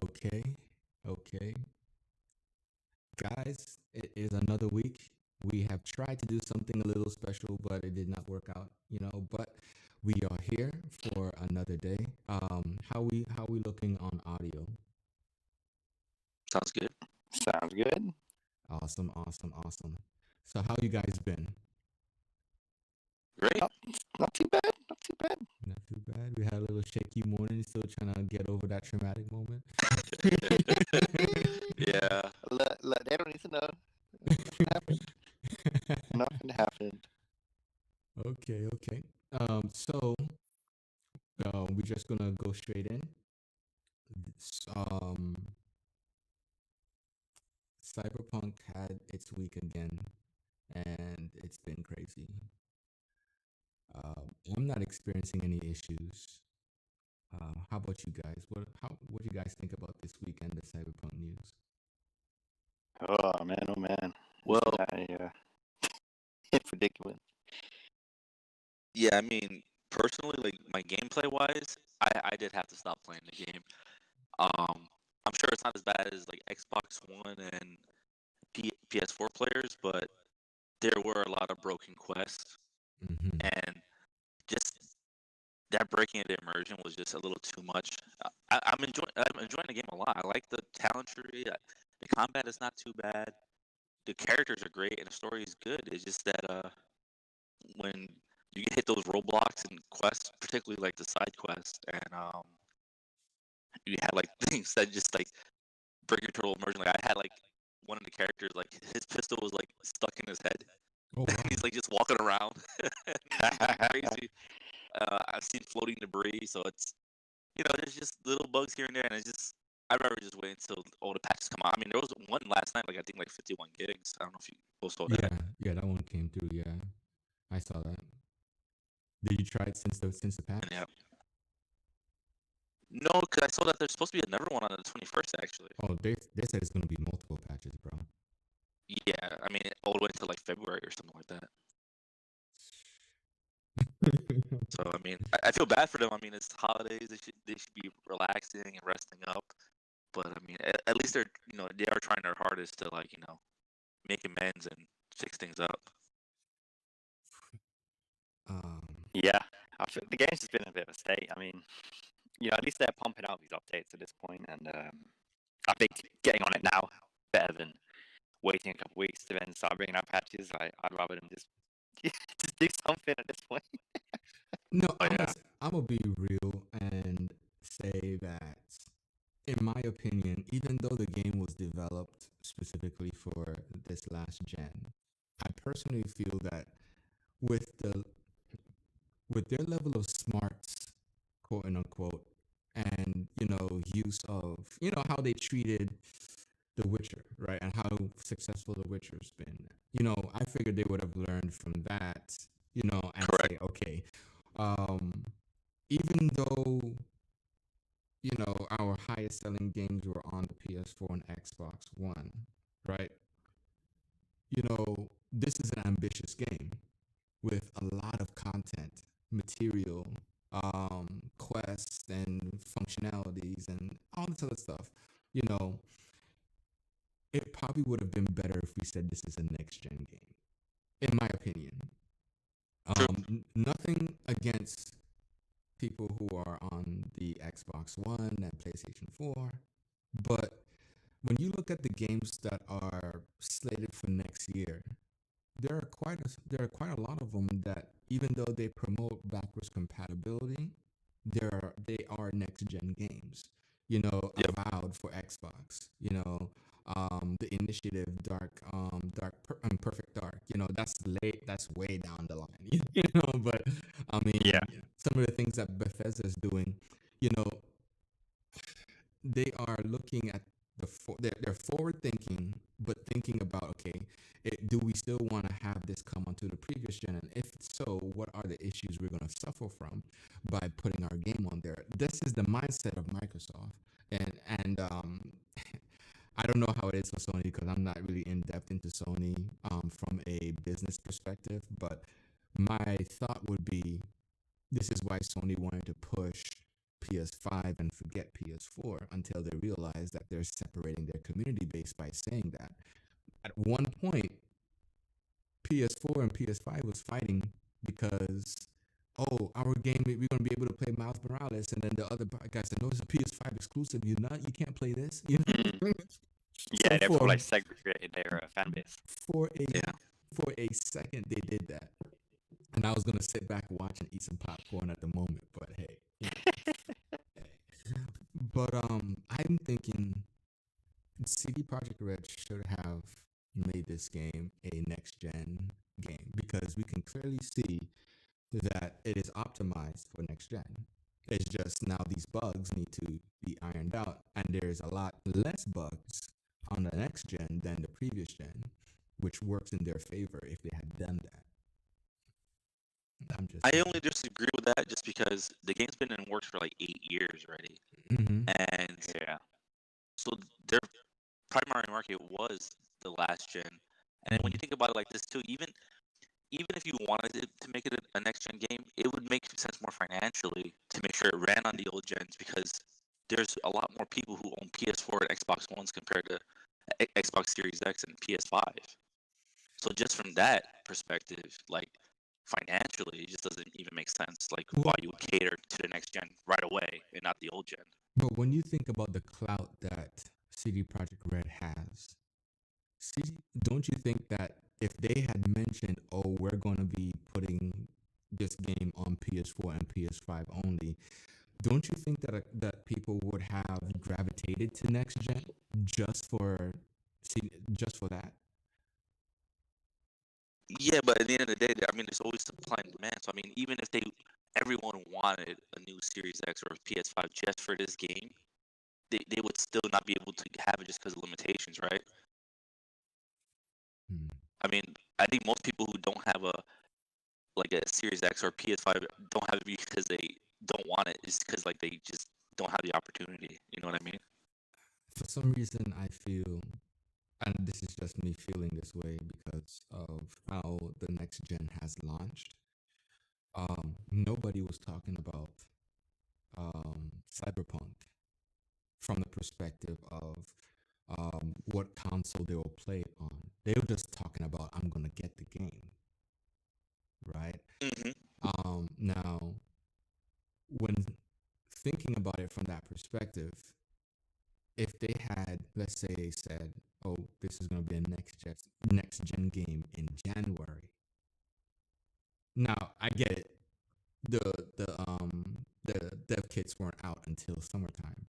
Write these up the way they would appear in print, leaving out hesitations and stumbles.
Okay, okay. Guys, it is another week. We have tried to do something a little special, but it did not work out, but we are here for another day. How we looking on audio? Sounds good. Sounds good. Awesome, awesome, awesome. So how you guys been? Great. Not too bad. Not too bad. Not too bad. We had a little shaky morning, still trying to get over that traumatic moment. Yeah. Look, they don't need to know. Nothing happened. Nothing happened. Okay, okay. So we're just gonna go straight in. Cyberpunk had its week again, and it's been crazy. I'm not experiencing any issues. How about you guys? What do you guys think about this weekend of Cyberpunk news? Oh man, oh man. Well, Predicament. yeah, I mean, personally, like my gameplay wise, I did have to stop playing the game. I'm sure it's not as bad as like Xbox One and PS4 players, but there were a lot of broken quests, Mm-hmm. and just that breaking of the immersion was just a little too much. I'm enjoying the game a lot. I like the talent tree. The combat is not too bad. The characters are great, and the story is good. It's just that when you hit those roadblocks and quests, particularly like the side quests, and you had like things that just like bring your total immersion. Like I had like one of the characters, like his pistol was like stuck in his head. Oh wow. He's like just walking around, crazy. I've seen floating debris, so it's there's just little bugs here and there, and it's just I'd rather just wait until all the patches come out. I mean, there was one last night, like I think like 51 gigs. I don't know if you both saw that. Yeah, that one came through. Yeah, I saw that. Did you try it since the patch? And yeah, no, because I saw that there's supposed to be another one on the 21st actually. Oh, they said it's gonna be multiple patches, bro. Yeah, I mean all the way to like February or something like that. So I mean, I feel bad for them. I mean, it's holidays; they should be relaxing and resting up. But I mean, at least they're they are trying their hardest to like make amends and fix things up. um, Yeah, I feel the game's just been a bit of a state. I mean, at least they're pumping out these updates at this point, and I think getting on it now better than waiting a couple weeks to then start bringing out patches. I'd rather them just just do something at this point. no, Oh yeah, I'm gonna be real and say that, in my opinion, even though the game was developed specifically for this last gen, I personally feel that with the with their level of smarts, quote and unquote, and use of how they treated The Witcher, right, and how successful The Witcher's been. I figured they would have learned from that, and correct. say, okay, um, even though our highest selling games were on the PS4 and Xbox One, right? This is an ambitious game with a lot of content, material, quests, and functionalities, and all this other stuff. You know, it probably would have been better if we said this is a next gen game, in my opinion. True. Nothing against people who are on the Xbox One and PlayStation 4, but when you look at the games that are slated for next year, there are quite a lot of them that, even though they promote backwards compatibility, they are next gen games. Yep. Avowed for Xbox. The Initiative, Perfect Dark. That's late. That's way down the line. But I mean, Yeah. some of the things that Bethesda's doing, you know, they are looking at they're forward thinking, but thinking about, okay, do we still want to have this come onto the previous gen, and if so, what are the issues we're going to suffer from by putting our game on there? This is the mindset of Microsoft, and I don't know how it is for Sony, because I'm not really in depth into Sony from a business perspective, but my thought would be, this is why Sony wanted to push PS5 and forget PS4 until they realize that they're separating their community base by saying that. At one point, PS4 and PS5 was fighting because, oh, our game, we're going to be able to play Miles Morales. And then the other guy said, no, it's a PS5 exclusive. You can't play this. You know? Yeah, So they probably like segregated their fan base. for a second, they did that. And I was going to sit back, watch, and eat some popcorn at the moment. But hey. You know. But I'm thinking CD Projekt Red should have made this game a next gen game because we can clearly see that it is optimized for next gen. It's just now these bugs need to be ironed out, and there's a lot less bugs on the next gen than the previous gen, which works in their favor if they had done that. I only disagree with that just because the game's been in works for like 8 years already, and so their primary market was the last gen. And then when you think about it like this too, even if you wanted to make it a next gen game, it would make sense more financially to make sure it ran on the old gens because there's a lot more people who own PS4 and Xbox Ones compared to Xbox Series X and PS5. So just from that perspective, like financially, it just doesn't even make sense. Like why you would cater to the next gen right away and not the old gen. But when you think about the clout that CD Projekt Red has, don't you think that if they had mentioned, oh, we're going to be putting this game on PS4 and PS5 only, don't you think that people would have gravitated to next gen just for that? Yeah, but at the end of the day, I mean, there's always supply and demand. So I mean, even if everyone wanted a new Series X or PS5 just for this game, they would still not be able to have it just because of limitations, right? I mean, I think most people who don't have a Series X or PS5 don't have it because they don't want it. It's because like they just don't have the opportunity. You know what I mean? For some reason, I feel, and this is just me feeling this way because of how the next gen has launched. Nobody was talking about Cyberpunk from the perspective of what console they will play it on. They were just talking about, I'm gonna get the game, right? Now, when thinking about it from that perspective, if they had, let's say, they said, "Oh, this is gonna be a next gen game in January." Now, I get it. The dev kits weren't out until summertime.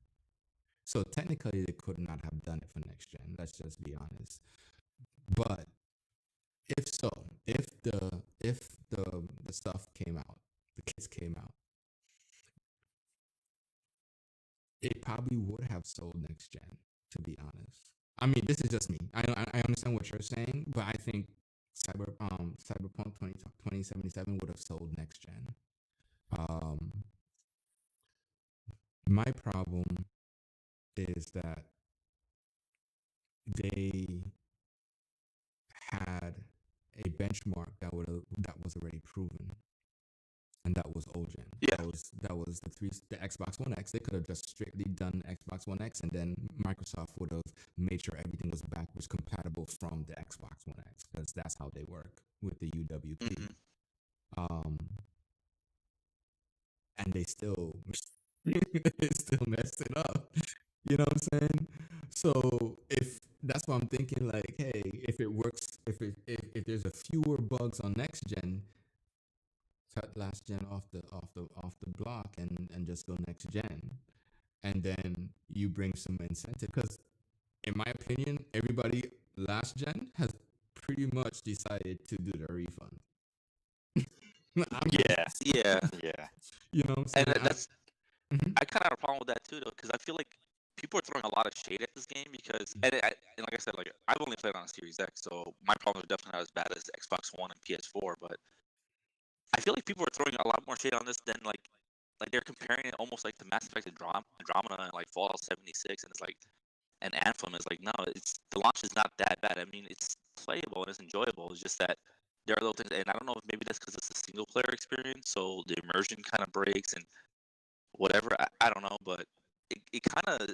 So technically, they could not have done it for next gen. Let's just be honest. But if the stuff came out, the kits came out, it probably would have sold next gen. To be honest, I mean, this is just me. I understand what you're saying, but I think Cyberpunk 2077 would have sold next gen. My problem is that they had a benchmark that was already proven, and that was old gen. Yeah. That was the Xbox One X. They could have just strictly done Xbox One X, and then Microsoft would have made sure everything was backwards compatible from the Xbox One X, because that's how they work with the UWP. And they still messed it up. You know what I'm saying? So if that's what I'm thinking, like, hey, if it works, if there's a fewer bugs on next gen, cut last gen off the block and just go next gen, and then you bring some incentive, because in my opinion, everybody last gen has pretty much decided to do the refund. Yeah. You know what I'm saying? And that's I kind of have a problem with that too, though, because I feel like people are throwing a lot of shade at this game because, and like I said, like I've only played on a Series X, so my problems are definitely not as bad as Xbox One and PS4. But I feel like people are throwing a lot more shade on this than like they're comparing it almost like to Mass Effect Andromeda and like Fallout 76, and it's like, and Anthem is like, no, the launch is not that bad. I mean, it's playable and it's enjoyable. It's just that there are little things, and I don't know if maybe that's because it's a single player experience, so the immersion kind of breaks, and whatever. I don't know, but it kind of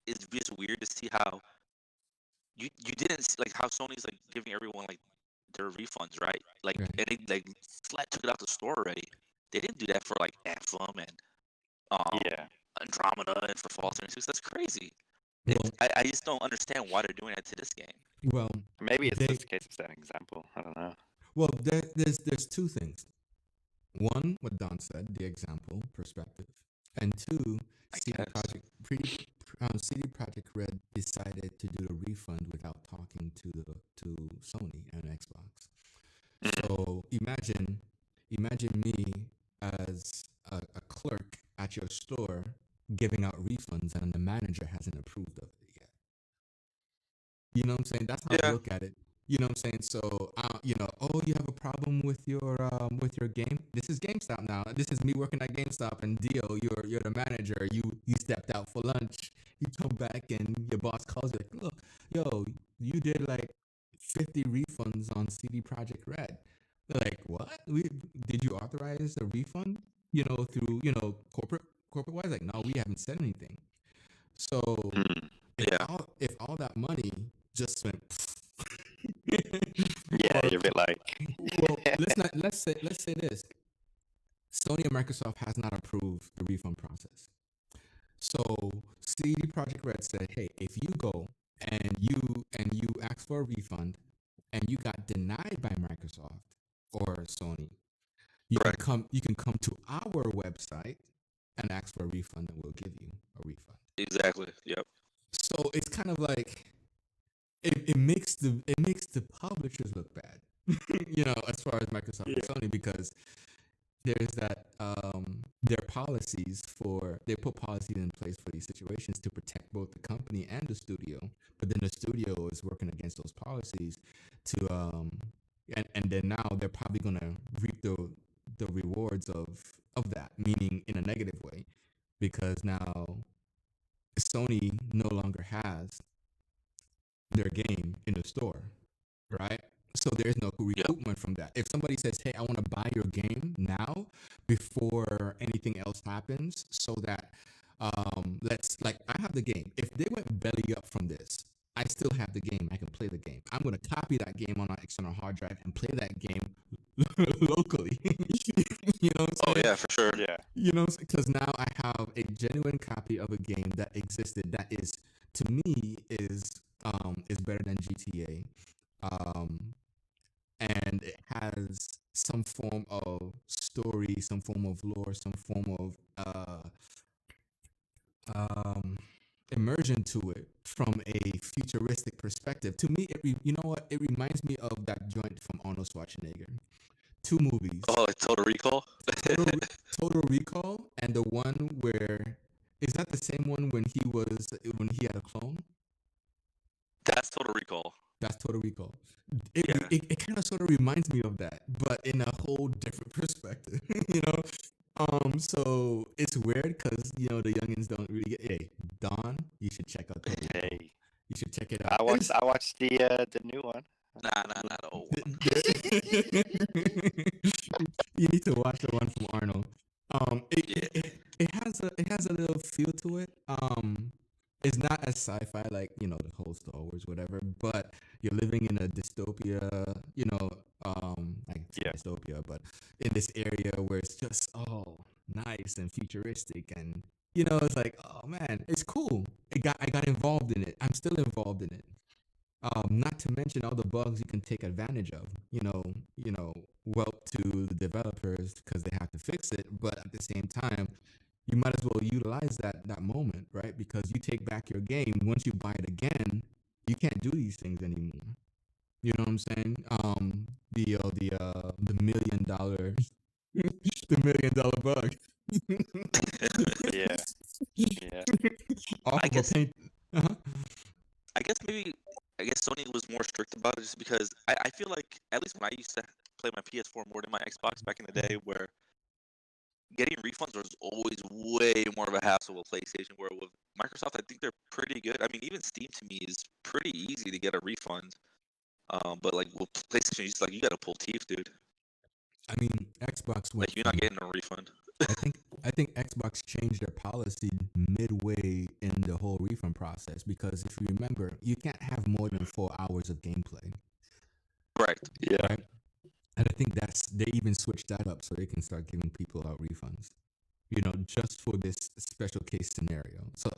is just weird to see how you didn't see, like how Sony's like giving everyone like their refunds, right? Like Right. and they like flat took it out the store already. They didn't do that for like Anthem and Yeah. Andromeda and for Fallout 76. That's crazy. Well, I just don't understand why they're doing that to this game. well, Maybe it's they just a case of setting an example. I don't know. well there's two things. One, what Don said, the example perspective, and two, I CD guess. CD Projekt Red decided to do the refund without talking to Sony and Xbox. So imagine me as a clerk at your store giving out refunds and the manager hasn't approved of it yet. You know what I'm saying? That's how I Yeah. look at it. You know what I'm saying? So, oh, you have a problem with your game? This is GameStop now. This is me working at GameStop, and Dio, you're the manager. You stepped out for lunch. You come back, and your boss calls you like, look, yo, you did like 50 refunds on CD Projekt Red. They're like, what? Did you authorize a refund? Through corporate wise, like, no, we haven't said anything. So Yeah. if all that money just went, Yeah, or, you're a bit like. well, let's say this: Sony and Microsoft has not approved the refund process. So CD Projekt Red said, hey, if you go and you ask for a refund and you got denied by Microsoft or Sony, you Right. can come to our website and ask for a refund, and we'll give you a refund. Exactly. Yep. So it's kind of like it makes the publishers look bad, as far as Microsoft and Sony, because there's that their policies they put policies in place for these situations to protect both the company and the studio, but then the studio is working against those policies to and then now they're probably gonna reap the rewards of that, meaning in a negative way, because now Sony no longer has their game in the store, right? So there is no recoupment from that. If somebody says, hey, I want to buy your game now before anything else happens, so that I have the game. If they went belly up from this, I still have the game. I can play the game. I'm going to copy that game on an external hard drive and play that game locally. You know what I'm saying? Oh yeah, for sure. Yeah. You know, because now I have a genuine copy of a game that existed that is, to me, is better than GTA, and it has some form of story, some form of lore, some form of immersion to it from a futuristic perspective. To me, you know what? It reminds me of that joint from Arnold Schwarzenegger. Two movies. Oh, Total Recall. Total Recall, and the one where is that the same one when he had a clone? That's Total Recall. That's Total Recall. Yeah. It kind of sort of reminds me of that, but in a whole different perspective, you know. So it's weird because the youngins don't really get. Hey, Don, you should check out Total Recall. Hey, You should check it out. I watched the new one. Nah, not the old one. You need to watch the one from Arnold. It has a little feel to it. It's not as sci-fi like the whole Star Wars, whatever. But you're living in a dystopia, dystopia, but in this area where it's just nice and futuristic, and it's like, oh man, it's cool. I got involved in it. I'm still involved in it. Not to mention all the bugs you can take advantage of. Well, to the developers because they have to fix it, but at the same time, you might as well utilize that moment, right? Because you take back your game once you buy it again, you can't do these things anymore. You know what I'm saying? The $1 million the $1 million bug. Yeah. Yeah. Off I of guess- a paint. Uh-huh. I guess Sony was more strict about it just because I feel like, at least when I used to play my PS4 more than my Xbox back in the day, where getting refunds was always way more of a hassle with PlayStation, where with Microsoft, I think they're pretty good. I mean, even Steam to me is pretty easy to get a refund. But like with PlayStation, you got to pull teeth, dude. I mean, Xbox went Like you're not getting a refund. I think Xbox changed their policy midway in the whole refund process because if you remember, you can't have more than 4 hours of gameplay, Right. Yeah. right? And I think they even switched that up so they can start giving people out refunds, just for this special case scenario. So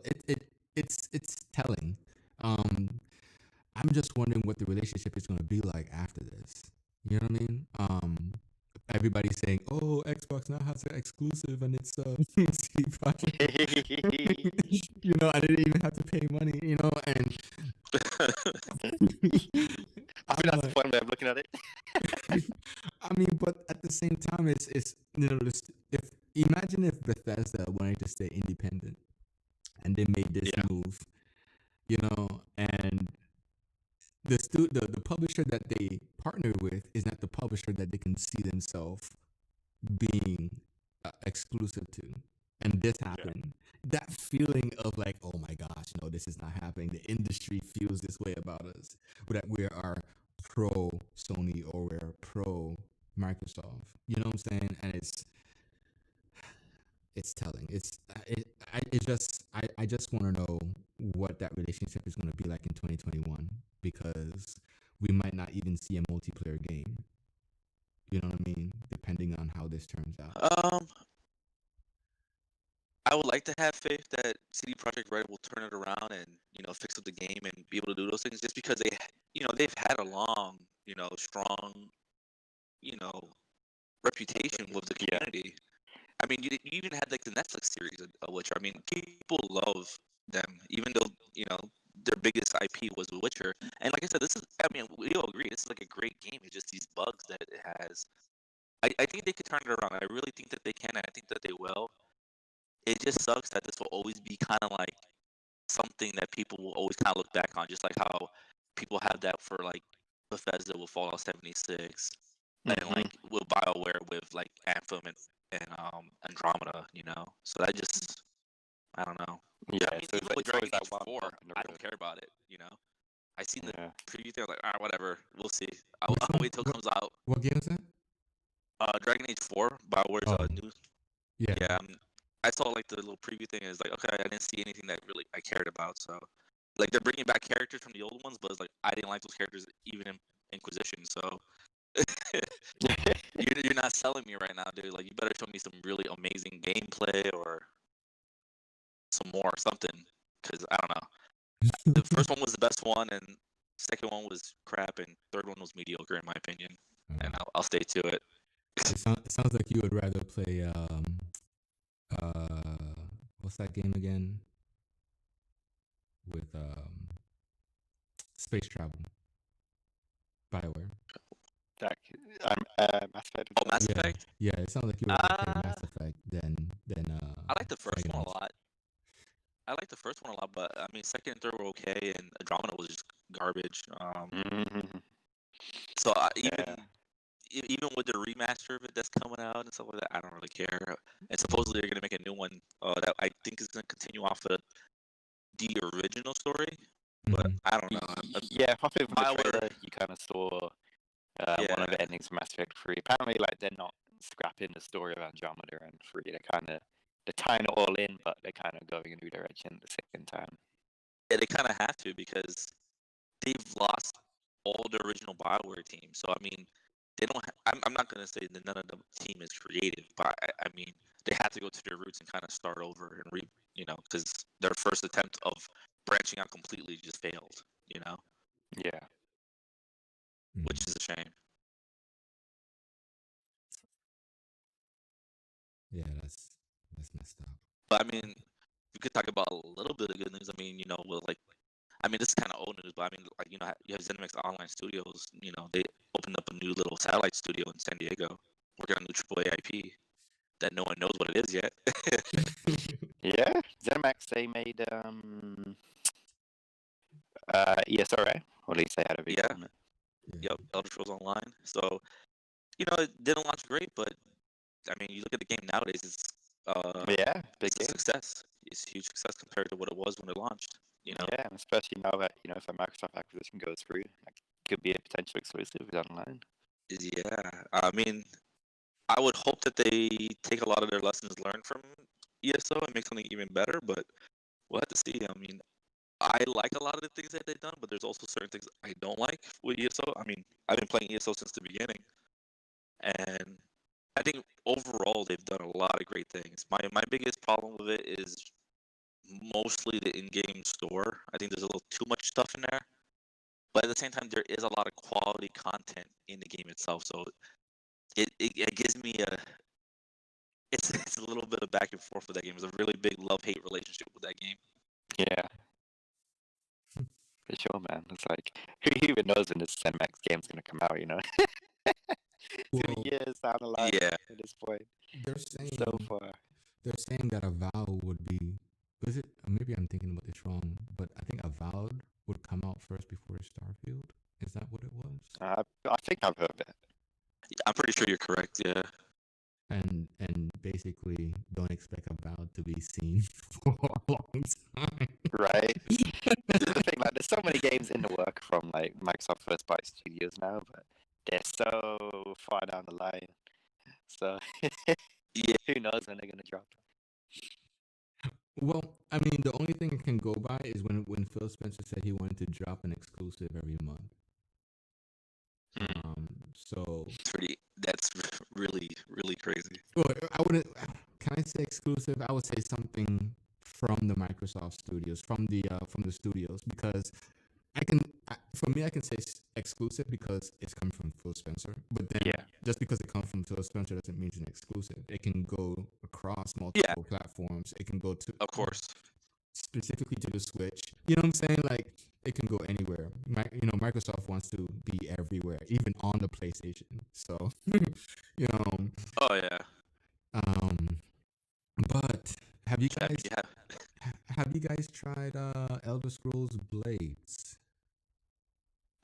it's telling. I'm just wondering what the relationship is going to be like after this. You know what I mean? Everybody's saying, "Oh, Xbox now has an exclusive, and it's CD Projekt." I didn't even have to pay money. And I think that's the fun way of looking at it. I mean, but at the same time, it's if imagine if Bethesda wanted to stay independent and they made this move, and the publisher that they partner with is not the publisher that they can see themselves being exclusive to, and this happened. That feeling of like, oh my gosh, no, this is not happening. The industry feels this way about us, that we are pro Sony or we're pro Microsoft. You know what I'm saying? And it's telling. I just want to know what that relationship is going to be like in 2021 because we might not even see a multiplayer game. You know what I mean? Depending on how this turns out. I would like to have faith that CD Projekt Red will turn it around and fix up the game and be able to do those things just because they've had a long strong reputation with the community. I mean, you even had like the Netflix series of Witcher. I mean, people love them, even though their biggest IP was The Witcher. And like I said, we all agree this is like a great game. It's just these bugs that it has. I think they could turn it around. I really think that they can, and I think that they will. It just sucks that this will always be kind of like something that people will always kind of look back on, just like how people have that for like Bethesda with Fallout 76, and like with BioWare with like Anthem and Andromeda, So that just, I don't know. Yeah, I mean, so even with Dragon Age 4, I don't care about it, I seen the preview there, like, whatever, we'll see. I'll wait till it comes out. What game is that? Dragon Age 4, BioWare's new. Yeah. I saw like the little preview thing. Is like, okay, I didn't see anything that really I cared about. So, like, they're bringing back characters from the old ones, but it's like I didn't like those characters even in Inquisition. So, you're not selling me right now, dude. Like, you better show me some really amazing gameplay or some more something. Because I don't know. The first one was the best one, and second one was crap, and third one was mediocre in my opinion. And I'll stay to it. It sounds like you would rather play what's that game again? With space travel. BioWare. Mass Effect. Oh, Mass Effect? Yeah, it sounds like you would rather play Mass Effect than I like the first one a lot. But I mean, second and third were okay, and Andromeda was just garbage. So even with the remaster of it that's coming out and stuff like that, I don't really care. And supposedly they're gonna make a new one that I think is gonna continue off of the original story, but I don't know. Yeah, probably from the trailer, you kind of saw one of the endings from Mass Effect 3. Apparently, like, they're not scrapping the story of Andromeda and 3. They're tying it all in, but they're kind of going a new direction at the same time. Yeah, they kind of have to because they've lost all the original BioWare team. So I mean, they don't. I'm not gonna say that none of the team is creative, but I mean, they have to go to their roots and kind of start over and because their first attempt of branching out completely just failed. Yeah. Which is a shame. Yeah, that's messed up. But I mean, we could talk about a little bit of good news. I mean, with like, I mean, this is kind of old news, but I mean, like, you have ZeniMax Online Studios. They opened up a new little satellite studio in San Diego, working on a new AAA IP that no one knows what it is yet. Yeah, ZeniMax, they made ESRA, or at least they had a big one. Yep, Elder Scrolls Online. So, it didn't launch great, but I mean, you look at the game nowadays, it's big success. It's a huge success compared to what it was when it launched. Yeah, especially now that if a Microsoft acquisition goes through, like, could be a potential exclusive online. Yeah, I mean, I would hope that they take a lot of their lessons learned from ESO and make something even better, but we'll have to see. I mean, I like a lot of the things that they've done, but there's also certain things I don't like with ESO. I mean, I've been playing ESO since the beginning, and I think overall they've done a lot of great things. My biggest problem with it is mostly the in-game store. I think there's a little too much stuff in there, but at the same time, there is a lot of quality content in the game itself. So it gives me a it's a little bit of back and forth with that game. It's a really big love-hate relationship with that game. Yeah, for sure, man. It's like, who even knows when this Cinemax game's gonna come out, you know? Well, 2 years down the line Yeah. at this point. they're saying So far. they're saying that Avowed would be. Was it? Maybe I'm thinking about this wrong, but I think Avowed would come out first before Starfield. Is that what it was? I think I've heard it. I'm pretty sure you're correct. Yeah. And basically don't expect Avowed to be seen for a long time. Right? This is the thing, like, there's so many games in the work from, like, Microsoft first party studios now, but they're so far down the line. So, Yeah. who knows when they're gonna drop. Well, I mean, the only thing I can go by is when Phil Spencer said he wanted to drop an exclusive every month. So That's really, really crazy. well, I wouldn't. Can I say exclusive? I would say something from the Microsoft studios, from the studios, because for me, I can say exclusive because it's coming from Phil Spencer. But then, just because it comes from Phil Spencer doesn't mean it's an exclusive. It can go across multiple platforms. It can go to, Of course. specifically to the Switch. You know what I'm saying? Like, it can go anywhere. Microsoft wants to be everywhere, even on the PlayStation. So, you know. Oh yeah. But have you guys Yeah. have you guys tried Elder Scrolls Blades?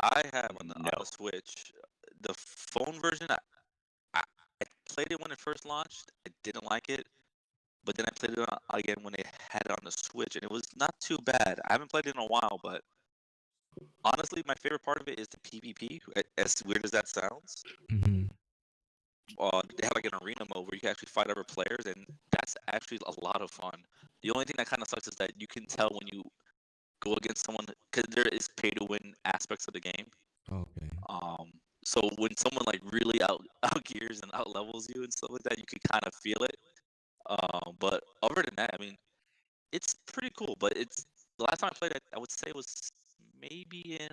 I have on the Switch. The phone version, I played it when it first launched. I didn't like it, but then I played it again when they had it on the Switch, and it was not too bad. I haven't played it in a while, but honestly, my favorite part of it is the PvP. As weird as that sounds, Mm-hmm. they have like an arena mode where you can actually fight other players, and that's actually a lot of fun. The only thing that kind of sucks is that you can tell when you go against someone, because there is pay to win aspects of the game. Okay. So when someone like really out gears and out levels you and stuff like that, you can kind of feel it. But other than that, I mean, it's pretty cool. But it's the last time I played it, I would say it was maybe in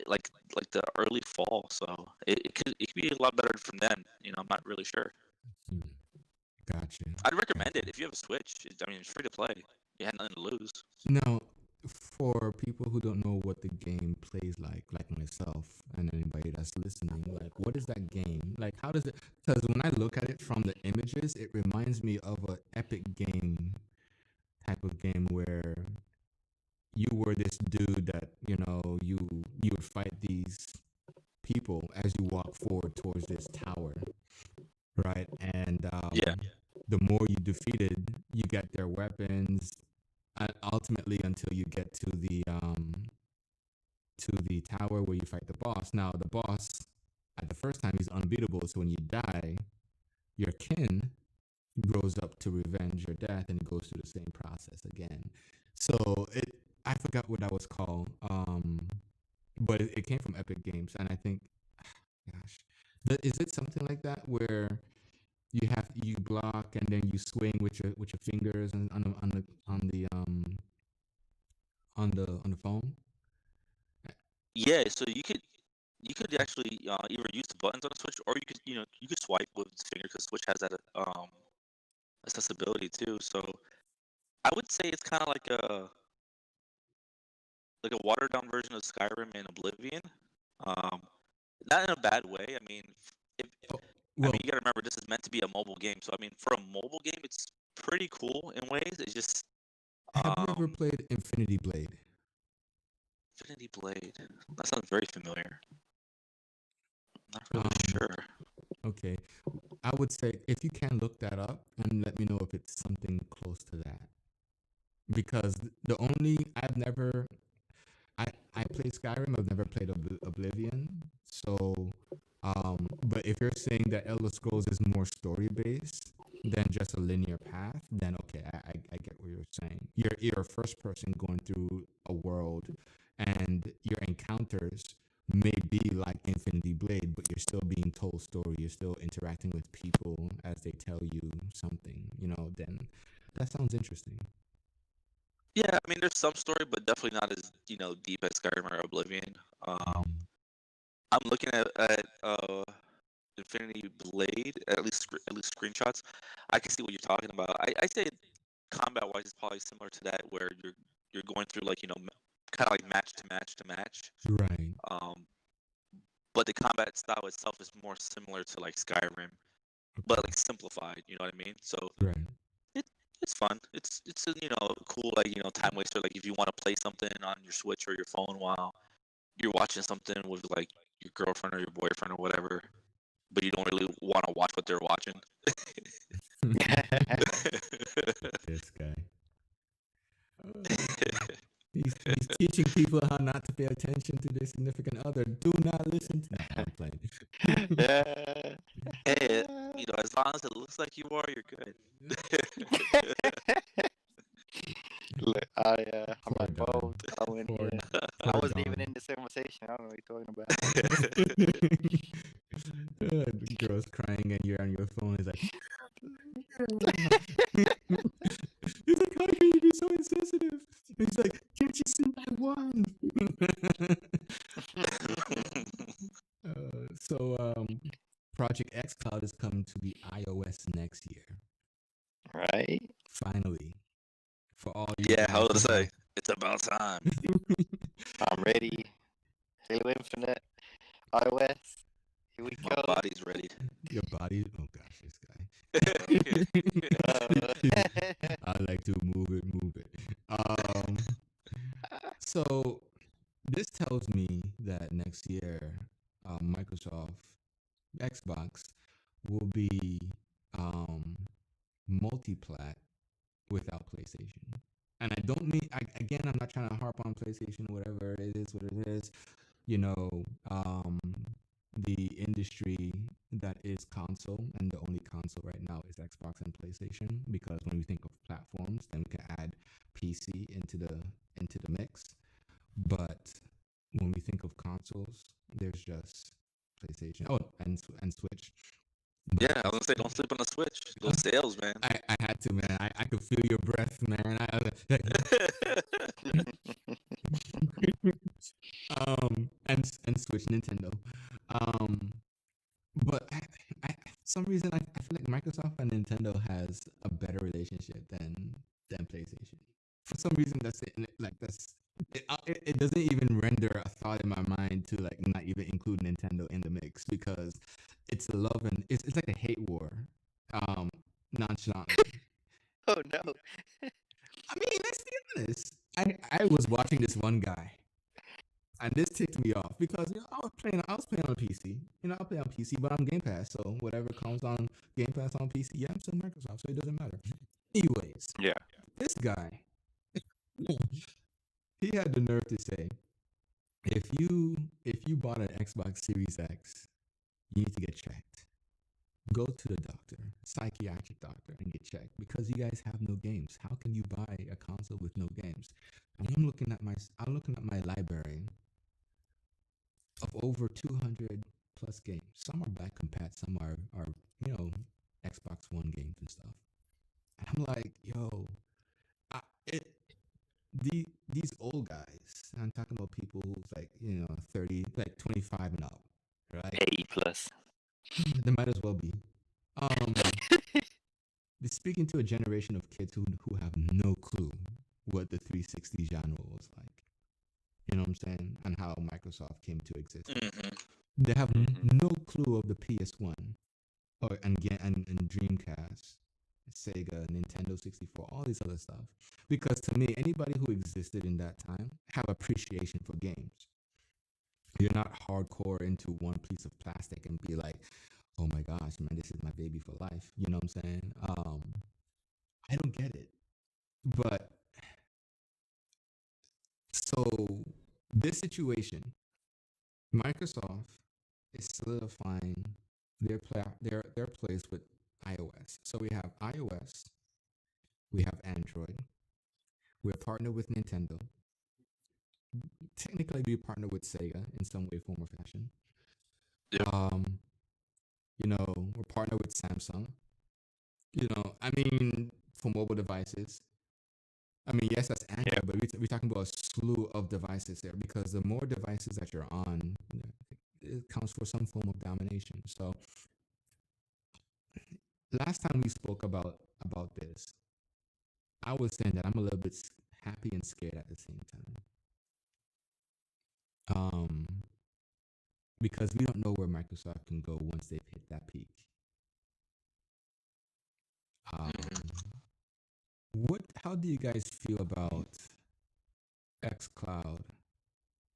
like the early fall. So it could be a lot better from then. I'm not really sure. Gotcha. I'd recommend it if you have a Switch. I mean, it's free to play. You had nothing to lose. Now, for people who don't know what the game plays like myself and anybody that's listening, like, what is that game? Like, how does it? Because when I look at it from the images, it reminds me of an epic game type of game where you were this dude that you would fight these people as you walk forward towards this tower, right? And the more you defeated, you get their weapons. Ultimately, until you get to the tower where you fight the boss. Now, the boss at the first time he's unbeatable. So when you die, your kin grows up to revenge your death, and it goes through the same process again. So I forgot what that was called. But it came from Epic Games, and I think, gosh, is it something like that where you block and then you swing with your fingers and on the phone? Yeah, so you could actually either use the buttons on the Switch, or you could swipe with the finger, because Switch has that accessibility too. So I would say it's kind of like a watered down version of Skyrim and Oblivion. Not in a bad way. I mean, you gotta remember, this is meant to be a mobile game. So I mean, for a mobile game, it's pretty cool in ways. It's just. Have you ever played Infinity Blade? Infinity Blade. That sounds very familiar. Not really sure. Okay, I would say if you can look that up and let me know if it's something close to that. Because I played Skyrim. I've never played Oblivion. So But if you're saying that Elder Scrolls is more story based than just a linear path, then okay, I get what you're saying. You're a first person going through a world, and your encounters may be like Infinity Blade, but you're still being told story. You're still interacting with people as they tell you something. Then that sounds interesting. Yeah, I mean, there's some story, but definitely not as deep as Skyrim or Oblivion. I'm looking at Infinity Blade, at least screenshots. I can see what you're talking about. I say combat wise is probably similar to that, where you're going through like kind of like match to match to match. Right. But the combat style itself is more similar to like Skyrim, but like simplified. You know what I mean? So Right. it's fun. It's a cool like time waster. Like if you want to play something on your Switch or your phone while you're watching something with like your girlfriend or your boyfriend or whatever, but you don't really want to watch what they're watching. This guy. He's teaching people how not to pay attention to their significant other. Do not listen to. No, I'm playing. Hey, as long as it looks like you are, you're good. Look, I'm Poor Don. involved. I went Poor- here. poor I wasn't Don. even in this conversation. I don't know what you're talking about. The girl's crying and you're on your phone. It's like, he's like, how can you be so insensitive? He's like, can't you see I won? Project X Cloud is coming to the iOS next year. Right? Finally. For all you Yeah, guys I was who gonna say have- it's about time. I'm ready. Halo Infinite, iOS. Here we My go. body's ready. your body. Oh gosh, this guy. I like to move it. So this tells me that next year, Microsoft Xbox will be multi-plat without PlayStation. And I don't mean, again, I'm not trying to harp on PlayStation, whatever it is, what it is. The industry that is console, and the only console right now is Xbox and PlayStation, because when we think of platforms, then we can add PC into the mix. But when we think of consoles, there's just PlayStation. Oh, and Switch. But Yeah, I was gonna say don't sleep on the Switch. Those sales, man. I had to, man. I could feel your breath, man. And Switch Nintendo. But for some reason I feel like Microsoft and Nintendo has a better relationship than PlayStation. For some reason that's it. Like it doesn't even render a thought in my mind to like not even include Nintendo in the mix, because it's a love and it's like a hate war. Nonchalantly. Oh no. I mean, let's be honest. I was watching this one guy, and this ticked me off because I was playing on PC. I play on PC, but I'm Game Pass, so whatever comes on Game Pass on PC, yeah, I'm still Microsoft, so it doesn't matter. Anyways, Yeah. this guy, he had the nerve to say, if you bought an Xbox Series X, you need to get checked. Go to the doctor, psychiatric doctor, and get checked, because you guys have no games. How can you buy a console with no games? And I'm looking at my library of over 200 plus games. Some are back compat, some are Xbox One games and stuff. And I'm like, yo, these old guys. I'm talking about people who's like 30, like 25 and up, right? 80 plus. They might as well be. They're speaking to a generation of kids who have no clue what the 360 genre was like. You know what I'm saying? And how Microsoft came to exist. Mm-hmm. They have no clue of the PS1 and Dreamcast, Sega, Nintendo 64, all this other stuff. Because to me, anybody who existed in that time have appreciation for games. You're not hardcore into one piece of plastic and be like, oh my gosh, man, this is my baby for life. You know what I'm saying? I don't get it. But so this situation, Microsoft is solidifying their place with iOS. So we have iOS, we have Android, we're partnered with Nintendo. Technically, we partner with Sega in some way, form, or fashion. Yep. We're partnered with Samsung. I mean, for mobile devices. I mean, yes, that's Android, but we're talking about a slew of devices there because the more devices that you're on, it counts for some form of domination. So last time we spoke about this, I was saying that I'm a little bit happy and scared at the same time. Because we don't know where Microsoft can go once they've hit that peak. How do you guys feel about xCloud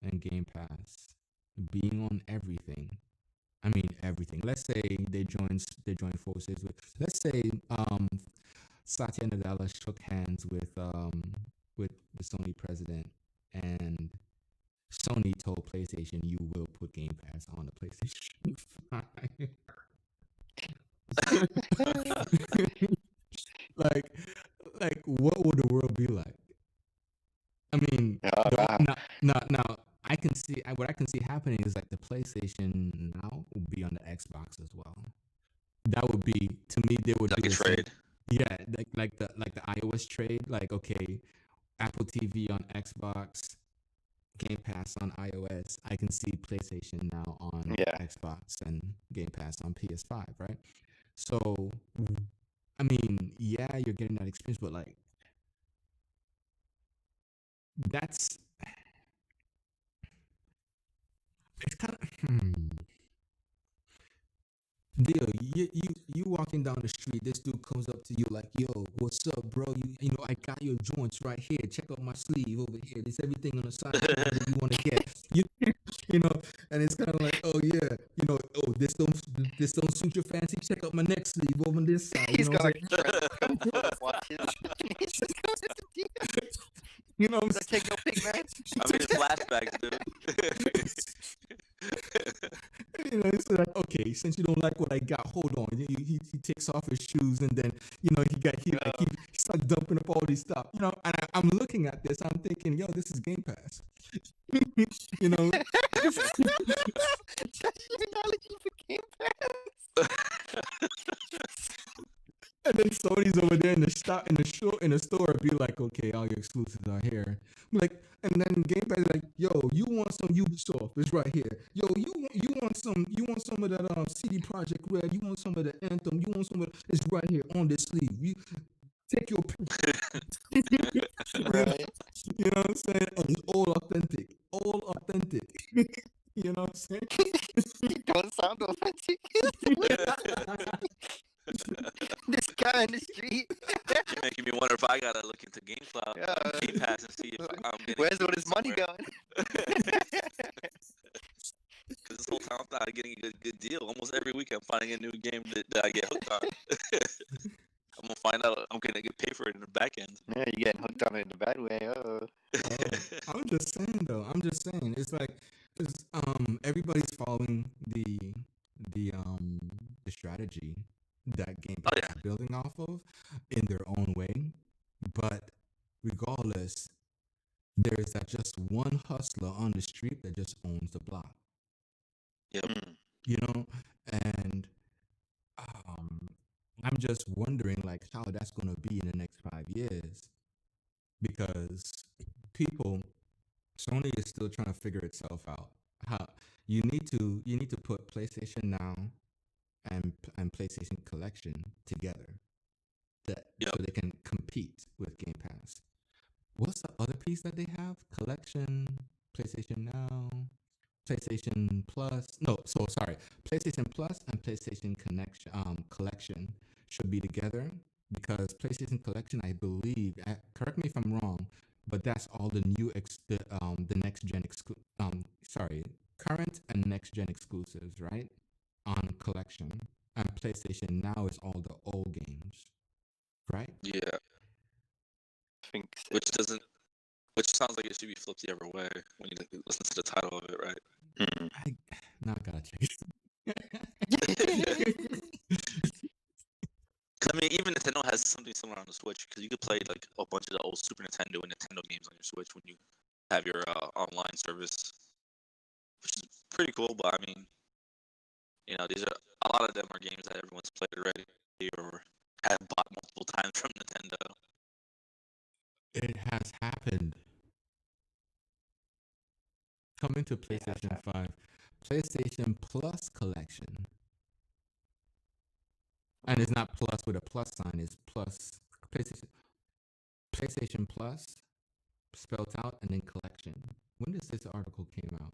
and Game Pass being on everything? I mean everything. Let's say they join forces with. Let's say Satya Nadella shook hands with the Sony president, and Sony told PlayStation, "You will put Game Pass on the PlayStation 5." like, what would the world be like? I mean, now I can see what I can see happening is like the PlayStation Now will be on the Xbox as well. That would be, to me, they would like do a trade. Yeah, like the iOS trade. Like, okay, Apple TV on Xbox, Game Pass on iOS. I can see PlayStation Now on Xbox and Game Pass on PS5, right? So, I mean, yeah, you're getting that experience, but like, it's kind of deal. You walking down the street, this dude comes up to you like, "Yo, what's up, bro? I got your joints right here. Check out my sleeve over here. There's everything on the side that you want to get." And it's kind of like, "Oh yeah, oh, this don't suit your fancy. Check out my neck sleeve over on this side." He's got what I'm saying? Take no pic, man. I mean, flashbacks, dude. It's like, okay, since you don't like what I got, hold on. He takes off his shoes, and then he starts dumping up all these stuff. And I'm looking at this, I'm thinking, yo, this is Game Pass. That's your analogy for Game Pass. And then Sony's over there in the store, be like, okay, all your exclusives are here. And then Game Pass is like, yo, you want some Ubisoft? It's right here. Yo, you want some of that CD Projekt Red? You want some of the Anthem? You want some of it's right here on this sleeve. You take your pick. Right. You know what I'm saying? And it's all authentic. You know what I'm saying? You don't sound authentic. This guy in the street. You're making me wonder if I gotta look into Game Pass and see if I'm getting. Where's all his money going? Because this whole time I thought I'm getting a good deal. Almost every week I'm finding a new game that I get hooked on. I'm gonna find out I'm gonna get paid for it in the back end. Yeah, you're getting hooked on it in the bad way. I'm just saying though. It's like, because everybody's following the strategy that Game Pass is building off of in their own way. But regardless, there is that just one hustler on the street that just owns the block. Yep. And I'm just wondering like how that's gonna be in the next 5 years, because Sony is still trying to figure itself out. How you need to put PlayStation Now and PlayStation Collection together, so they can compete with Game Pass. What's the other piece that they have? Collection, PlayStation Now, PlayStation Plus. No, so sorry. PlayStation Plus and PlayStation Collection should be together, because PlayStation Collection, I believe, correct me if I'm wrong, but that's all the new the next gen current and next gen exclusives, right? On Collection, and PlayStation Now is all the old games, right? Yeah. I think so. Which sounds like it should be flipped the other way when you listen to the title of it, right? I now gotta check it. something similar on the Switch because you could play like a bunch of the old Super Nintendo and Nintendo games on your Switch when you have your online service, which is pretty cool. But I mean, these are a lot of them are games that everyone's played already or have bought multiple times from Nintendo. It has happened. Coming to PlayStation 5, PlayStation Plus collection. And it's not plus with a plus sign, it's plus PlayStation Plus spelled out and then collection. When does this article came out?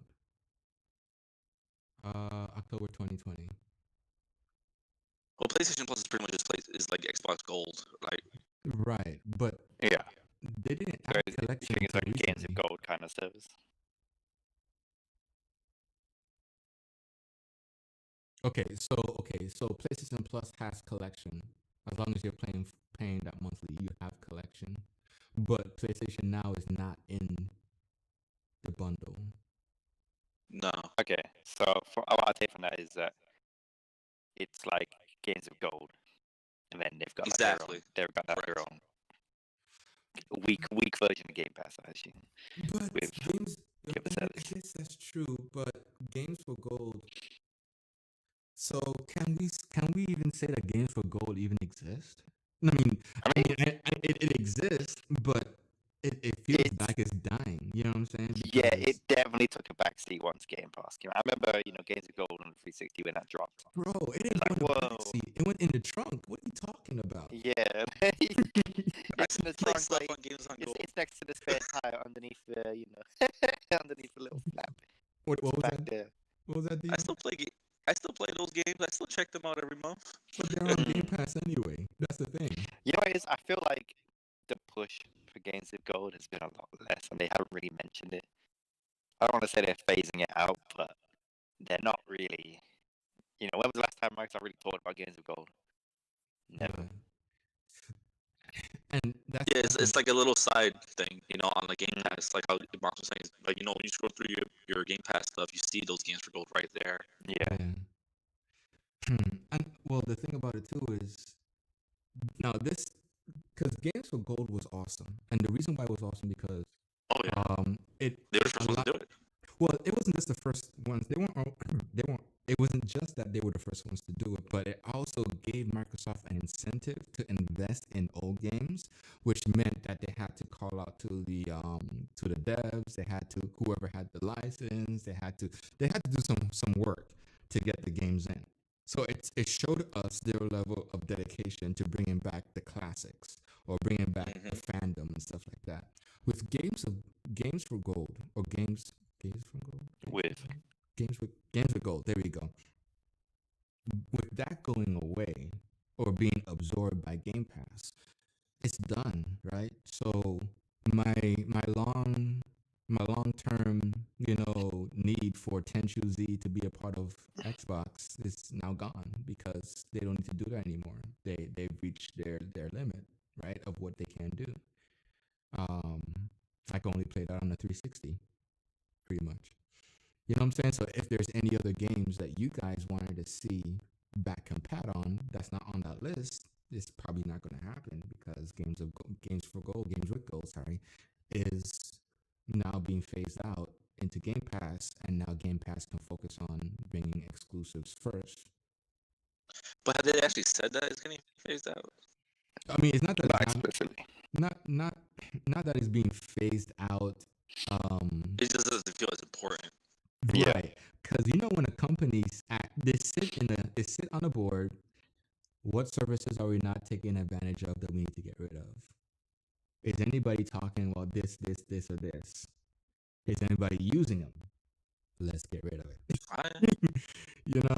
October 2020. Well, PlayStation Plus is pretty much is like Xbox Gold, like Right, but Yeah. they didn't So add you collection think it's like until a Games of recently. Gold kind of service? Okay, so PlayStation Plus has collection. As long as you're paying that monthly, you have collection. But PlayStation Now is not in the bundle. no. Okay, so what I take from that is that it's like Games of Gold, and then they've got like Exactly. their Correct. own weak version of Game Pass, I assume. But With games, the other I service. guess that's true. But Games for Gold. So can we even say that Games for Gold even exist? I mean, it exists, but it feels like it's dying. You know what I'm saying? Yeah, Because, it definitely took a backseat once Game Pass came out. I remember, Games of Gold on the 360 when that dropped. bro, it didn't It's go like, in the whoa. backseat. It went in the trunk. What are you talking about? Yeah, I it's in the play trunk, stuff like on Games on Gold. it's next to the spare tire underneath the, underneath the little flap. What It's was back that? there. What was that deal? I still play those games. I still check them out every month. But they're on Game Pass anyway. That's the thing. You know what it is? I feel like the push for Games of Gold has been a lot less, and they haven't really mentioned it. I don't want to say they're phasing it out, but they're not really. When was the last time Microsoft really thought about Games of Gold? Never. And that's Yeah, it's like a little side thing, on the Game Mm. Pass. Like how Mark was saying, like when you scroll through your Game Pass stuff, you see those games for gold right there. Yeah. And well, the thing about it too is now this because Games for Gold was awesome, and the reason why it was awesome because Oh yeah, it they were the first ones to do it. well, it wasn't just the first ones. They weren't. It wasn't just that they were the first ones to do it, but it also gave Microsoft an incentive to invest in old games, which meant that they had to call out to the devs. They had to whoever had the license. They had to do some work to get the games in. So it showed us their level of dedication to bringing back the classics or bringing back the fandom and stuff like that. With games for gold or games for gold games with gold. There we go. With that going away or being absorbed by Game Pass, it's done, right? So my long term, need for Tenchu Z to be a part of Xbox is now gone because they don't need to do that anymore. They've reached their limit, right, of what they can do. I can only play that on the 360, pretty much. You know what I'm saying? So if there's any other games that you guys wanted to see back compat on that's not on that list, it's probably not going to happen because Games with Gold, is now being phased out into Game Pass, and now Game Pass can focus on bringing exclusives first. But have they actually said that it's getting phased out? I mean, it's not that Not it's explicitly. not that it's being phased out. It just doesn't feel as important. Yeah. Right, because when a company's they sit on a board. What services are we not taking advantage of that we need to get rid of? Is anybody talking about this, or this? Is anybody using them? Let's get rid of it. You know?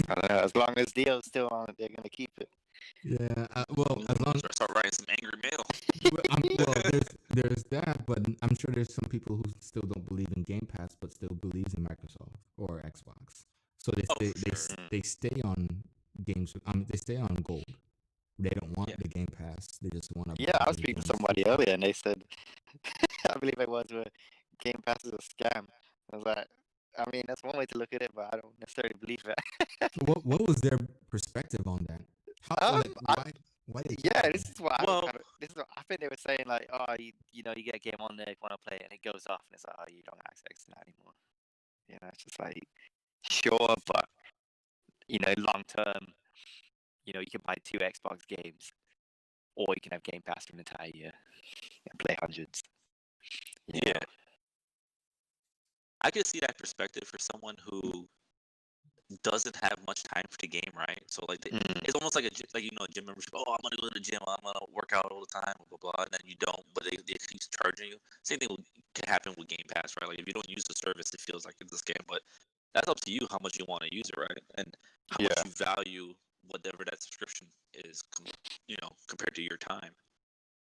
I don't know. As long as Dio's still on it, they're gonna keep it. Yeah. Well, as long start writing some angry mail. well, there's that, but I'm sure there's some people who still don't believe in Game Pass, but still believes in Microsoft or Xbox. So they stay on games. They stay on Gold. They don't want the Game Pass. They just want to. Yeah, I was speaking to somebody earlier, and they said, I believe it was Game Pass is a scam. I was like, I mean, that's one way to look at it, but I don't necessarily believe that. What was their perspective on that? Why they Yeah, tied? this is what I was Well, kind of. This is what I think they were saying. Like, oh, you know, you get a game on there, you want to play it, and it goes off, and it's like, oh, you don't have access to that anymore. You know, it's just like, sure, but you know, long term, you know, you can buy 2 Xbox games, or you can have Game Pass for an entire year and play hundreds. You know? yeah, I could see that perspective for someone who doesn't have much time for the game, right? So like Mm, it's almost like like a gym membership. Oh, I'm gonna go to the gym. I'm gonna work out all the time. Blah blah blah. And then you don't, but they keep charging you. Same thing can happen with Game Pass, right? Like if you don't use the service, it feels like it's a scam. But that's up to you how much you want to use it, right? And how much yeah, you value whatever that subscription is, compared to your time.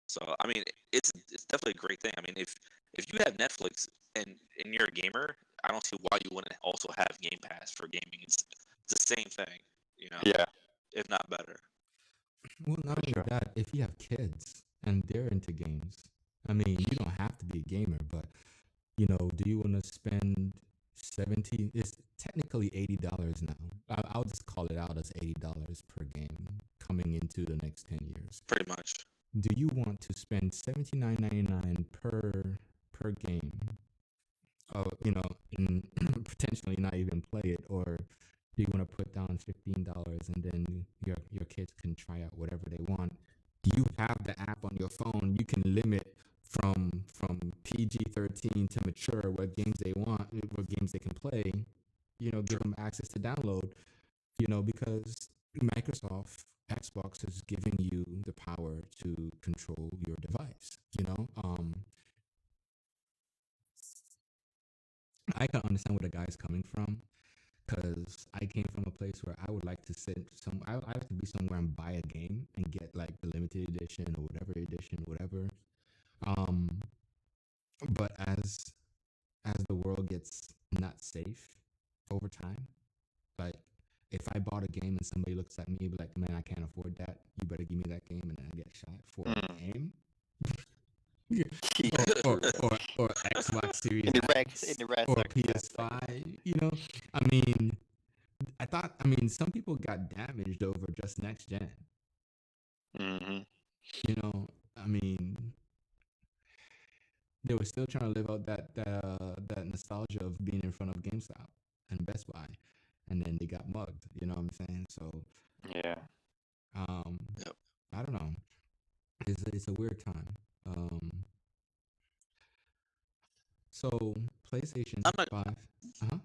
So I mean, it's definitely a great thing. I mean, if you have Netflix and you're a gamer, I don't see why you wouldn't also have Game Pass for gaming. It's the same thing, yeah, if not better. Well, not for only sure. that, if you have kids and they're into games, I mean, you don't have to be a gamer, but do you want to spend 70? It's technically $80 now. I'll just call it out as $80 per game coming into the next 10 years. Pretty much. Do you want to spend $79.99 per game? And potentially not even play it, or do you want to put down $15 and then your kids can try out whatever they want? You have the app on your phone. You can limit from PG-13 to mature what games they want, what games they can play. Give them access to download. Because Microsoft Xbox is giving you the power to control your device. I can understand where the guy's coming from, because I came from a place where I would like to I like to be somewhere and buy a game and get like the limited edition or whatever. Um, but as the world gets not safe over time, like if I bought a game and somebody looks at me and be like, "Man, I can't afford that. You better give me that game," and then I get shot for a Mm. game. Yeah. or Xbox Series in the X rare or circumstance, like, PS5. I mean, some people got damaged over just next gen. mm-hmm. I mean, they were still trying to live out that nostalgia of being in front of GameStop and Best Buy, and then they got mugged. You know what I'm saying? So, Yeah, um, Yep. I don't know. It's a weird time. So PlayStation I'm not. 5. Uh-huh.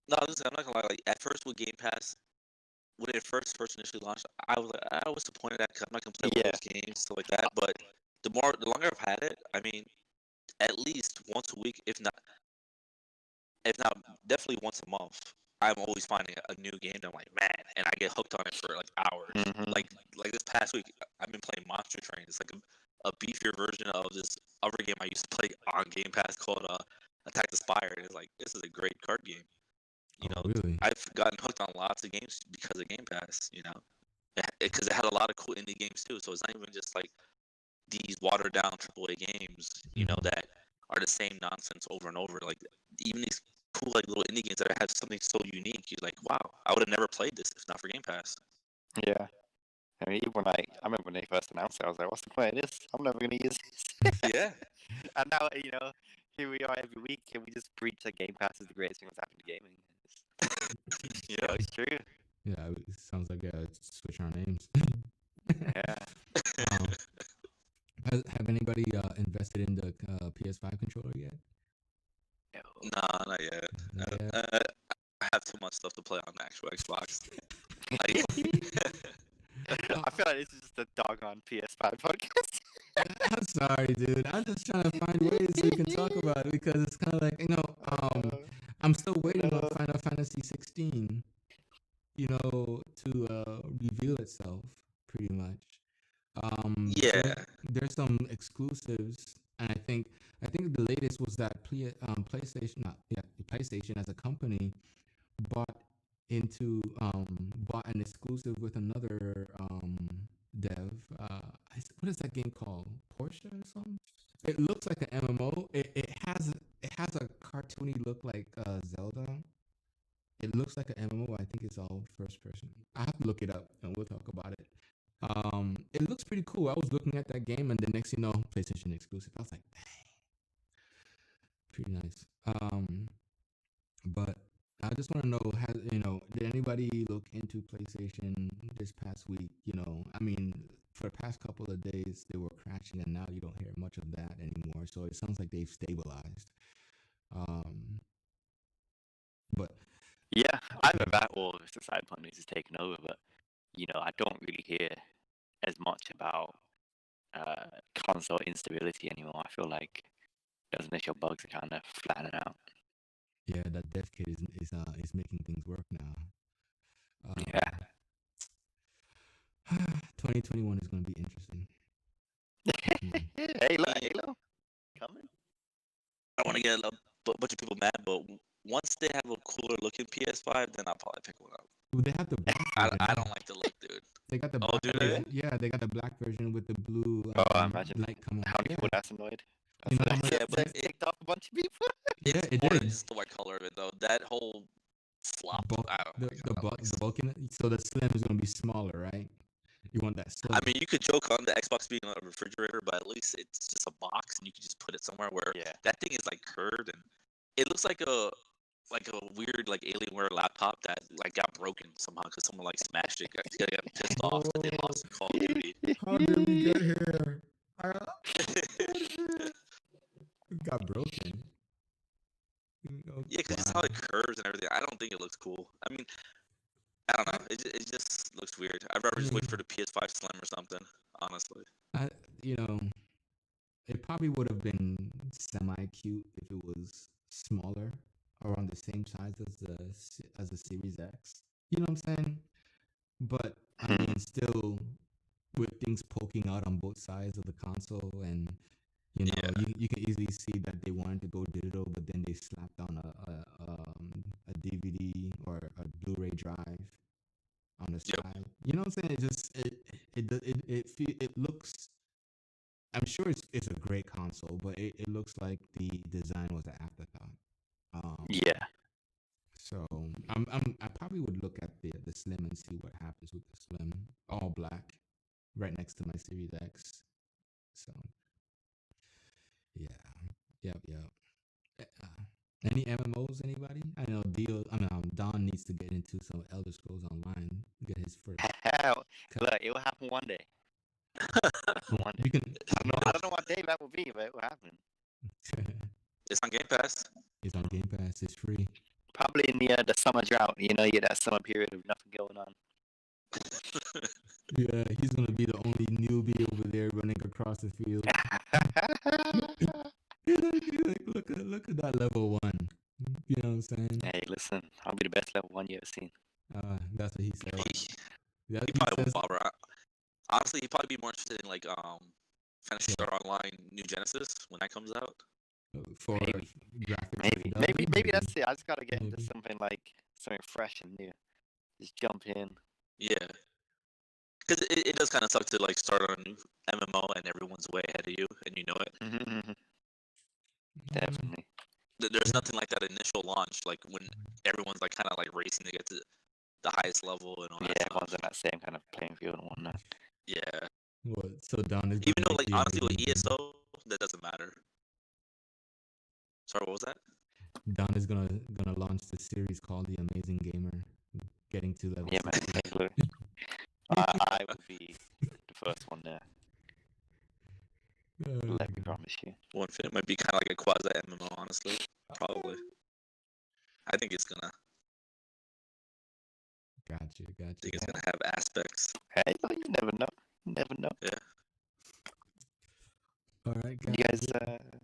No, I'm not gonna lie. Like at first with Game Pass, when it first initially launched, I was disappointed that 'cause I'm not gonna play all yeah, those games stuff like that. But the longer I've had it, I mean, at least once a week, if not definitely once a month, I'm always finding a new game that I'm like, man, and I get hooked on it for like hours. mm-hmm. Like this past week, I've been playing Monster Train. It's like a beefier version of this other game I used to play on Game Pass called Attack the Spire. And it's like this is a great card game. Oh, really? I've gotten hooked on lots of games because of Game Pass. Because it had a lot of cool indie games too. So it's not even just like these watered down AAA games, Mhm. that are the same nonsense over and over. Like even these cool like little indie games that have something so unique. You're like, wow, I would have never played this if not for Game Pass. Yeah. I mean, even I remember when they first announced it, I was like, "What's the point of this? I'm never gonna use this." Yeah, And now, here we are every week, and we just preach that Game Pass is the greatest thing that's happened to gaming. yeah. It's true. Yeah, it sounds like switch our names. Yeah. um, have anybody invested in the PS5 controller yet? Nah, not yet. Not yet? I have too much stuff to play on the actual Xbox. Like, I feel like this is just a doggone PS5 podcast. I'm sorry, dude. I'm just trying to find ways we can talk about it, because it's kind of like, I'm still waiting on Final Fantasy 16, to reveal itself, pretty much. yeah, There's some exclusives, and I think the latest was that PlayStation, not yeah, PlayStation as a company bought bought an exclusive with another dev. What is that game called? Porsche or something? It looks like an MMO. It has a cartoony look like Zelda. It looks like an MMO. I think it's all first person. I have to look it up and we'll talk about it. It looks pretty cool. I was looking at that game and the next, PlayStation exclusive. I was like, dang, pretty nice. But I just want to know, did anybody look into PlayStation this past week? I mean, for the past couple of days they were crashing, and now you don't hear much of that anymore. So it sounds like they've stabilized. But Yeah, either that or it's the Cypha news is taken over. But I don't really hear as much about console instability anymore. I feel like those initial bugs are kind of flattening out. yeah, that dev kit is making things work now. Yeah. 2021 is going to be interesting. Halo, coming. I want to get a bunch of people mad, but once they have a cooler looking PS5, then I'll probably pick one up. Well, they have the black version. I don't like the look, dude. They got the Oh, black do they? version. Yeah, they got the black version with the blue Imagine light coming how out. many people that's annoyed. You know how much- Yeah, but It ticked off a bunch of people. Yeah, It's it more than did. just the white color of it, though. That whole flop. I don't The like how that looks. bulk in it. So the slim is going to be smaller, right? You want that slim. I mean, you could joke on the Xbox being a refrigerator, but at least it's just a box, and you can just put it somewhere. Where Yeah. that thing is like curved, and it looks like a weird like Alienware laptop that like got broken somehow because someone like smashed it. Got pissed off that they lost Call of Duty. How did we get here? It got broken. Yeah, because it's how it curves and everything. I don't think it looks cool. I mean, I don't know. It just looks weird. I'd rather just wait for the PS5 Slim or something. Honestly. It probably would have been semi-cute if it was smaller, around the same size as the Series X. You know what I'm saying? But I mean, still, with things poking out on both sides of the console, and you can easily see that they wanted to go digital, but then they slapped on a DVD or a Blu-ray drive on the side. You know what I'm saying? It looks. I'm sure it's a great console, but it looks like the design was an afterthought. Yeah. So I probably would look at the Slim and see what happens with the Slim, all black, right next to my Series X. So yep. Any MMOs? Anybody? I know Don needs to get into some Elder Scrolls Online. Get his first. Look, it will happen one day. One day. You can. I don't know what day that will be, but it will happen. It's on Game Pass. It's on Game Pass. It's free. Probably in the summer drought. You get that summer period of nothing going on. Yeah, he's gonna be the only newbie over there running across the field. Look at that level 1. You know what I'm saying? Hey, listen, I'll be the best level 1 you ever seen. That's what he said. He probably won't bother. Honestly, he'd probably be more interested in like Fantasy Star Online New Genesis when that comes out. For graphics. Maybe that's it. I just gotta get into something fresh and new. Just jump in. Yeah, because it does kind of suck to like start on a new MMO and everyone's way ahead of you and you know it. Mm-hmm. Definitely. There's nothing like that initial launch, like when everyone's like kind of like racing to get to the highest level and all that. Yeah, everyone's on that same kind of playing field and whatnot. Yeah. So Don is even though like honestly with ESO that doesn't matter. Sorry, what was that? Don is gonna launch the series called The Amazing Gamer, getting to level. Yeah, man. I will be the first one there. Let me promise you. One Fit might be kind of like a quasi MMO, honestly. Probably. I think it's gonna. Gotcha. I think it's gonna have aspects. Hey, you never know. Yeah. All right, guys. You guys.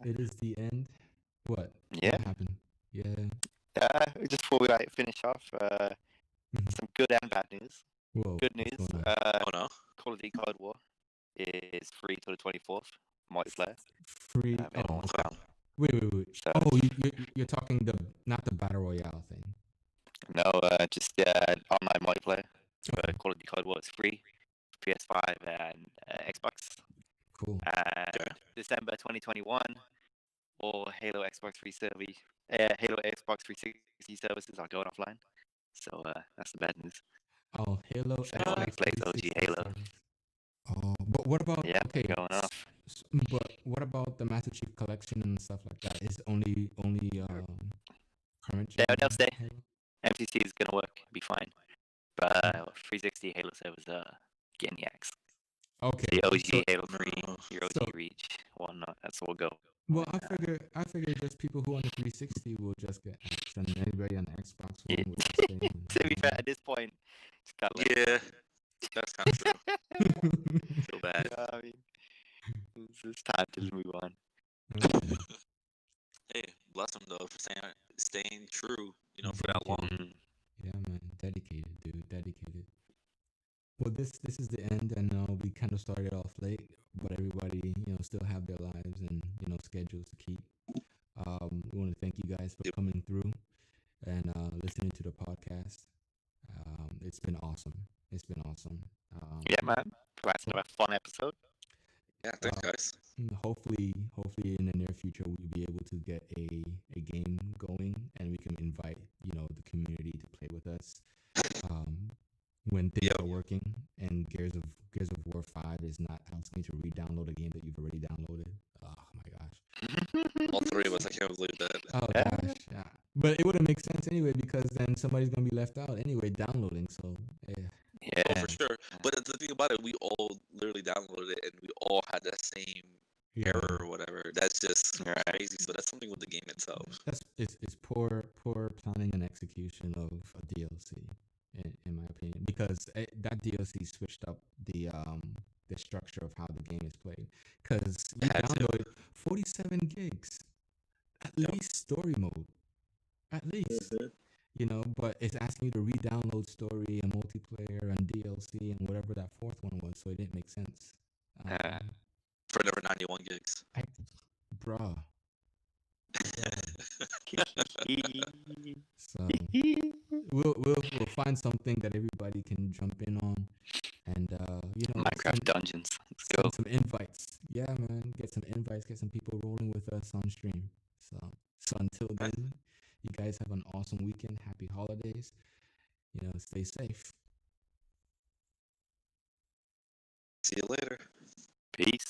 It is the end. What? Yeah. What happened? Yeah. Just before we finish off, some good and bad news. Whoa. Good news. Oh no. Call of Duty Cold War is free till the 24th. Multiplayer. Free. Wait. So, you're talking not the battle royale thing. No, just online multiplayer. Call of Duty Cold War is free. PS5 and Xbox. Cool. December 2021. All Halo Xbox 360 services are going offline. So that's the bad news. Oh, Halo So everyone who Xbox plays OG 360 Halo, sales. Oh, but what about yeah, okay? going off. But what about the Master Chief Collection and stuff like that? Is only current gen They'll stay. Halo? MCC is gonna work, be fine. But 360 Halo servers are getting yaks. Okay, The OG so Halo 3, your OG so Reach, whatnot. That's all go. well, I figure just people who on the 360 will just get X, and anybody on the Xbox One Yeah. will just stay on. To be fair, at this point, it's kind of like, Yeah, that's kind of true. Feel bad. yeah, I mean, it's time to just move on. Okay. Hey, bless him though for staying true. You know, for that long. Mm. Yeah, man, dedicated, dude, dedicated. Well, this is the end, and we kind of started off late, but everybody still have their lives and schedules to keep. We want to thank you guys for Yep. coming through and listening to the podcast. It's been awesome. It's been awesome. Yeah, man. That's another fun episode. Yeah, thanks guys. Hopefully in the near future we'll be able to get a game going, and we can invite the community to play with us when things Yep. are working, and Gears of War 5 is not asking to re-download a game that you've already downloaded. Oh my gosh. All three of us. I can't believe that. Oh gosh, yeah. But it wouldn't make sense anyway, because then somebody's gonna be left out anyway downloading. So yeah. Yeah. Oh, for sure. But the thing about it, we all literally downloaded it, and we all had that same error or whatever. That's just Right. crazy. So that's something with the game itself. It's poor planning and execution of a DLC, in my opinion, because that DLC switched up the structure of how the game is played. Because you It had to. downloaded 47 gigs, at Yep. least story mode, at least. But it's asking you to re-download story and multiplayer and DLC and whatever that fourth one was, so it didn't make sense. For another 91 gigs. Bruh. So we'll find something that everybody can jump in on, and Minecraft Dungeons. Let's go. send some invites. Yeah, man, get some invites, get some people rolling with us on stream. So until then, you guys have an awesome weekend. Happy holidays. Stay safe. See you later. Peace.